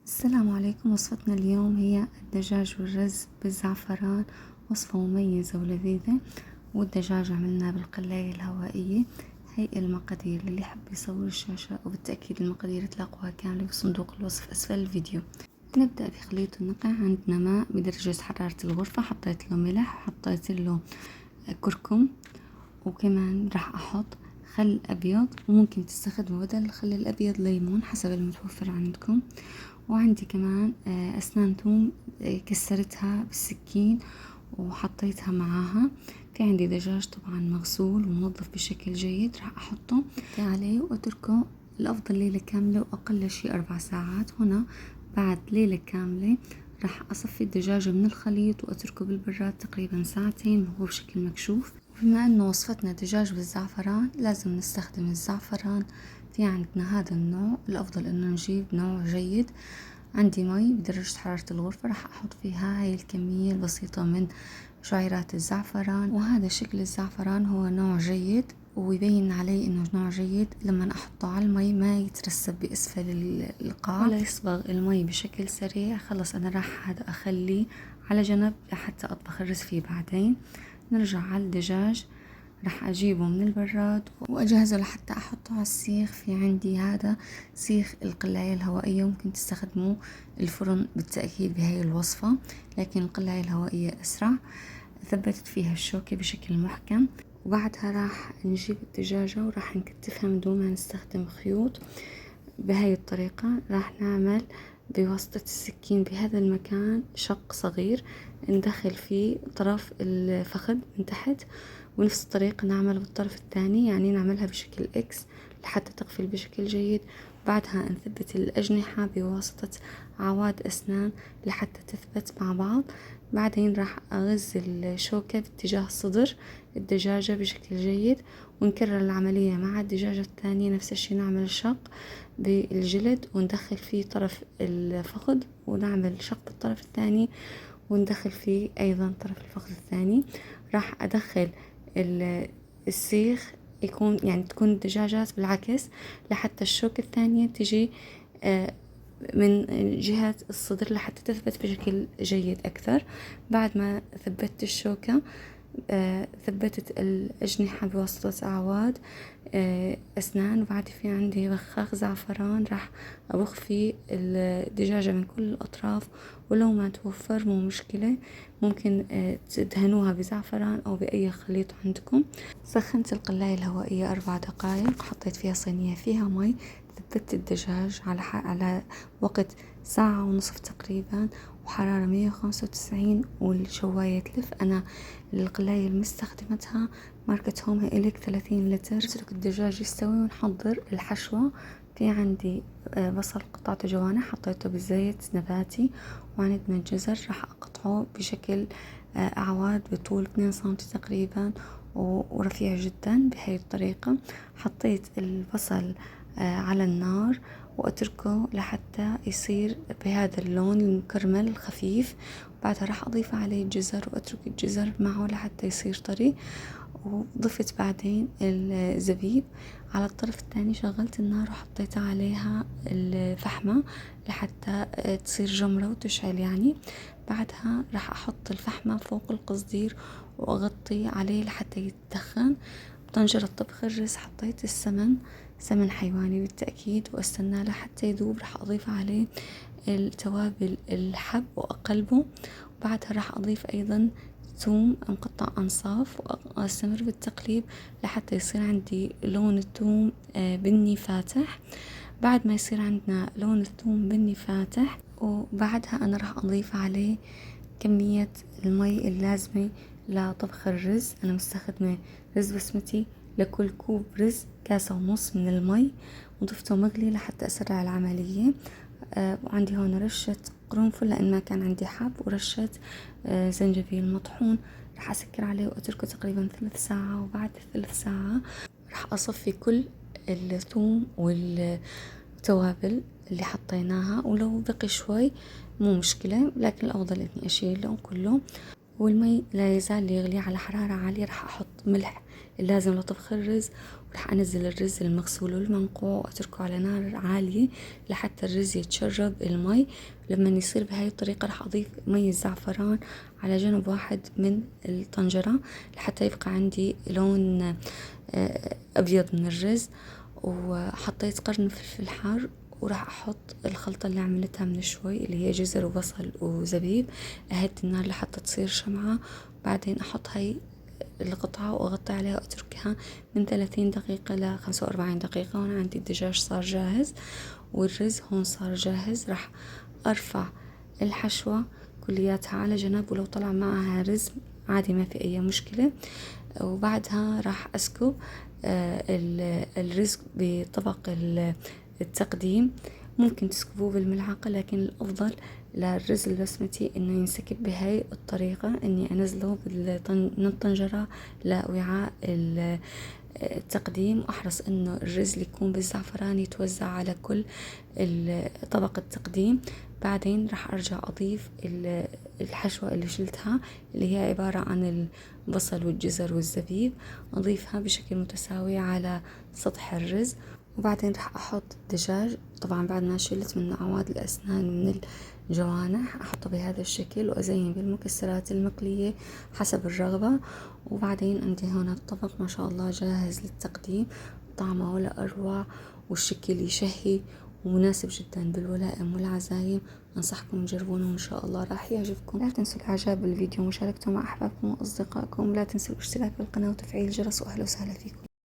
السلام عليكم. وصفتنا اليوم هي الدجاج والرز بالزعفران، وصفة مميزة ولذيذة. والدجاج عملناه بالقلاية الهوائية. هي المقادير اللي يحب يصور الشاشة، وبالتأكيد المقادير تلاقوها كاملة بصندوق الوصف أسفل الفيديو. نبدأ بخليط النقع. عندنا ماء بدرجة حرارة الغرفة، حطيت له ملح، حطيت له كركم، وكمان راح أحط خل أبيض، وممكن تستخدموا بدل الخل الأبيض ليمون حسب المتوفر عندكم. وعندي كمان أسنان ثوم كسرتها بالسكين وحطيتها معاها. في عندي دجاج طبعا مغسول ومنظف بشكل جيد، راح أحطه عليه وأتركه الأفضل ليلة كاملة، وأقل شي 4 ساعات. هنا بعد ليلة كاملة راح أصفي الدجاج من الخليط وأتركه بالبراد تقريبا ساعتين وهو بشكل مكشوف. بما أنه وصفتنا دجاج بالزعفران، لازم نستخدم الزعفران. في عندنا هذا النوع، الأفضل أنه نجيب نوع جيد. عندي مي بدرجة حرارة الغرفة، راح أحط فيها هاي الكمية البسيطة من شعيرات الزعفران. وهذا شكل الزعفران هو نوع جيد، ويبين علي انه نوع جيد لما احطه على المي ما يترسب باسفل القاع ولا يصبغ المي بشكل سريع. خلص انا راح هذا اخليه على جنب لحتى اطبخ الرز فيه بعدين. نرجع على الدجاج، راح اجيبه من البراد واجهزه لحتى احطه على السيخ. في عندي هذا سيخ القلاية الهوائية، ممكن تستخدموا الفرن بالتأكيد بهاي الوصفة، لكن القلاية الهوائية اسرع. ثبتت فيها الشوكة بشكل محكم، وبعدها راح نجيب الدجاجة وراح نكتفها من دون ما نستخدم خيوط. بهاي الطريقة راح نعمل بواسطة السكين بهذا المكان شق صغير، ندخل فيه طرف الفخذ من تحت، ونفس الطريقة نعمل بالطرف الثاني، يعني نعملها بشكل اكس لحتى تقفل بشكل جيد. بعدها نثبت الأجنحة بواسطة عواد أسنان لحتى تثبت مع بعض. بعدين راح أغز الشوكة باتجاه صدر الدجاجة بشكل جيد، ونكرر العملية مع الدجاجة الثانية. نفس الشي نعمل شق بالجلد وندخل فيه طرف الفخذ، ونعمل شق بالطرف الثاني وندخل فيه أيضا طرف الفخذ الثاني. راح أدخل السيخ يكون يعني تكون الدجاجات بالعكس لحتى الشوكة الثانية تجي من جهة الصدر لحتى تثبت بشكل جيد أكثر. بعد ما ثبتت الشوكة، ثبتت الأجنحة بواسطة أعواد أسنان. وبعد في عندي بخاخ زعفران، راح أبخ فيه الدجاجة من كل الأطراف، ولو ما توفر مو مشكلة، ممكن تدهنوها بزعفران أو بأي خليط عندكم. سخنت القلاية الهوائية 4 دقائق، حطيت فيها صينية فيها مي، ثبت الدجاج على وقت 1.5 ساعة تقريبا، وحرارة 195، والشواية تلف. أنا القلاية اللي مستخدمتها ماركة هوم إليك 30 لتر. نترك الدجاج يستوي ونحضر الحشوة. في عندي بصل قطعته جوانح، حطيته بالزيت نباتي. وعندنا الجزر راح أقطعه بشكل أعواد بطول 2 سنتي تقريبا ورفيع جدا بهاي الطريقة. حطيت البصل على النار وأتركه لحتى يصير بهذا اللون المكرمل الخفيف. بعدها راح أضيف عليه الجزر وأترك الجزر معه لحتى يصير طري. وضفت بعدين الزبيب. على الطرف الثاني شغلت النار وحطيت عليها الفحمة لحتى تصير جمرة وتشعل يعني. بعدها راح أحط الفحمة فوق القصدير وأغطي عليه لحتى يتدخن. بطنجرة طبخ الرز حطيت سمن حيواني بالتأكيد، وأستنى لحتى يذوب. راح أضيف عليه التوابل الحب وأقلبه. بعدها راح أضيف أيضا ثوم مقطع أنصاف، وأستمر بالتقليب لحتى يصير عندي لون الثوم بني فاتح. بعد ما يصير عندنا لون الثوم بني فاتح، وبعدها أنا راح أضيف عليه كمية المي اللازمة لطبخ الرز. أنا مستخدمة رز بسمتي، لكل كوب رز 1.5 كاس من المي، وضفته مغلي لحتى أسرع العملية. وعندي هون رشة قرنفل لأن ما كان عندي حب، ورشة زنجبيل مطحون. راح أسكر عليه وأتركه تقريبا 3 ساعة. وبعد 3 ساعة راح أصفي كل الثوم والتوابل اللي حطيناها، ولو بقي شوي مو مشكلة، لكن الأفضل إني أشيله كله. والمي لا يزال يغلي على حرارة عالية. راح أحط ملح اللازم لطبخ الرز، وراح أنزل الرز المغسول والمنقوع وأتركه على نار عالية لحتى الرز يتشرب المي. لما يصير بهاي الطريقة راح أضيف مي الزعفران على جنب واحد من الطنجرة لحتى يبقى عندي لون أبيض من الرز. وحطيت قرن فلفل حار، وراح أحط الخلطة اللي عملتها من شوي اللي هي جزر وبصل وزبيب. أهدي النار لحتى تصير شمعة، بعدين أحط هاي القطعة وأغطي عليها وأتركها من 30 دقيقة ل 45 دقيقة. وأنا عندي الدجاج صار جاهز والرز هون صار جاهز. راح أرفع الحشوة كلياتها على جنب، ولو طلع معها رز عادي ما في أي مشكلة. وبعدها راح أسكب الرز بطبق التقديم. ممكن تسكبوه بالملعقة، لكن الأفضل للرز البسمتي إنه ينسكب بهاي الطريقة، إني أنزله من الطنجرة لوعاء التقديم، وأحرص إنه الرز اللي يكون بالزعفران يتوزع على كل طبق التقديم. بعدين راح أرجع أضيف الحشوة اللي شلتها اللي هي عبارة عن البصل والجزر والزبيب، أضيفها بشكل متساوي على سطح الرز. وبعدين راح أحط الدجاج، طبعا بعد ما شلت من أعواد الأسنان من الجوانح، أحطه بهذا الشكل وأزين بالمكسرات المقلية حسب الرغبة. وبعدين عندي هنا الطبق ما شاء الله جاهز للتقديم، طعمه ولا أروع والشكل يشهي ومناسب جدا بالولائم والعزايم. أنصحكم تجربونه وإن شاء الله راح يعجبكم. لا تنسوا الإعجاب بالفيديو ومشاركته مع أحبابكم وأصدقائكم. لا تنسوا الاشتراك بالقناة وتفعيل الجرس، وأهلا وسهلا فيكم.